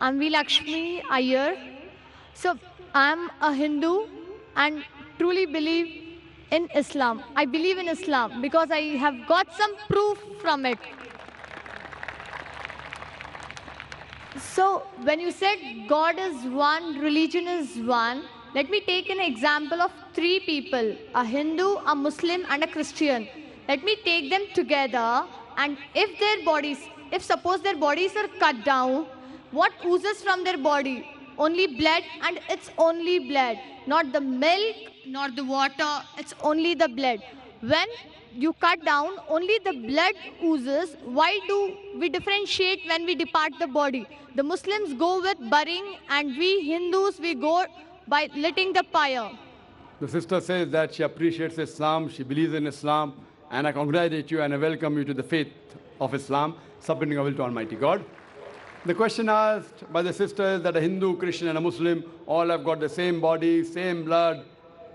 I'm V. Lakshmi Iyer. So I'm a Hindu and truly believe in Islam. I believe in Islam because I have got some proof from it. So when you said God is one, religion is one, let me take an example of three people, a Hindu, a Muslim and a Christian. Let me take them together, and if suppose their bodies are cut down, what oozes from their body? Only blood, and it's only blood. Not the milk, not the water, it's only the blood. When you cut down, only the blood oozes. Why do we differentiate when we depart the body? The Muslims go with burying, and we Hindus, we go by lighting the fire. The sister says that she appreciates Islam, she believes in Islam, and I congratulate you and I welcome you to the faith of Islam, submitting our will to Almighty God. The question asked by the sister is that a Hindu, Christian, and a Muslim all have got the same body, same blood,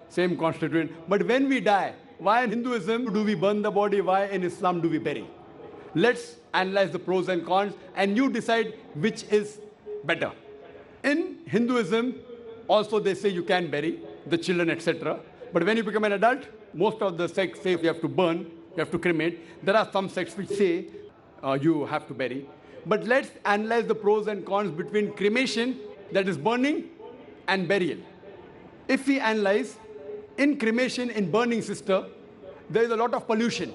same constituent. But when we die, why in Hinduism do we burn the body? Why in Islam do we bury? Let's analyze the pros and cons, and you decide which is better. In Hinduism, also they say you can bury the children, etc. But when you become an adult, most of the sects say you have to burn, you have to cremate. There are some sects which say you have to bury. But let's analyze the pros and cons between cremation, that is burning, and burial. If we analyze, in cremation, in burning, sister, there is a lot of pollution.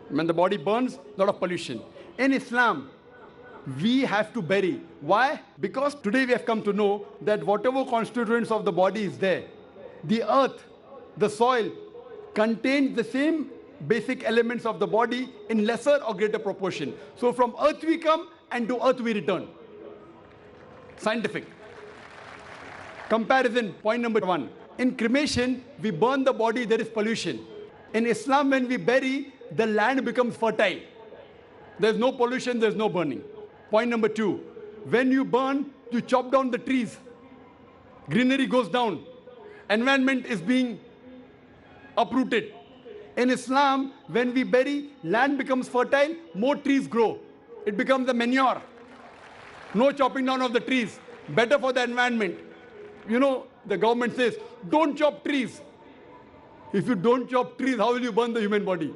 When the body burns, a lot of pollution. In Islam, we have to bury. Why? Because today we have come to know that whatever constituents of the body is there, the earth, the soil, contains the same basic elements of the body in lesser or greater proportion. So from earth we come and to earth we return. Scientific. Comparison, point number one. In cremation, we burn the body, there is pollution. In Islam, when we bury, the land becomes fertile. There's no pollution, there's no burning. Point number two. When you burn, you chop down the trees. Greenery goes down. Environment is being uprooted. In Islam, when we bury, land becomes fertile, more trees grow. It becomes a manure. No chopping down of the trees. Better for the environment. You know, the government says, don't chop trees. If you don't chop trees, how will you burn the human body?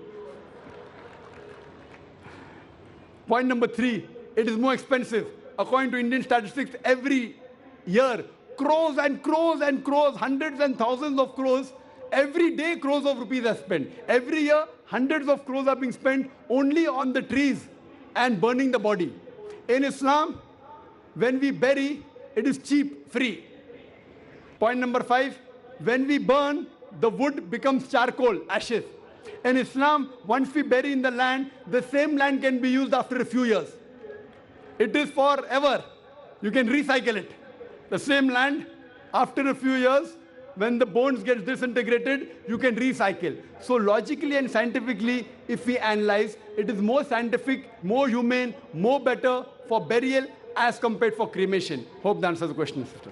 Point number three, it is more expensive. According to Indian statistics, every year, crores and crores and crores, hundreds and thousands of crores, every day crores of rupees are spent. Every year, hundreds of crores are being spent only on the trees and burning the body. In Islam, when we bury, it is cheap, free. Point number five, when we burn, the wood becomes charcoal, ashes. In Islam, once we bury in the land, the same land can be used after a few years. It is forever. You can recycle it. The same land, after a few years, when the bones get disintegrated, you can recycle. So logically and scientifically, if we analyze, it is more scientific, more humane, more better for burial as compared for cremation. Hope that answers the question, sister.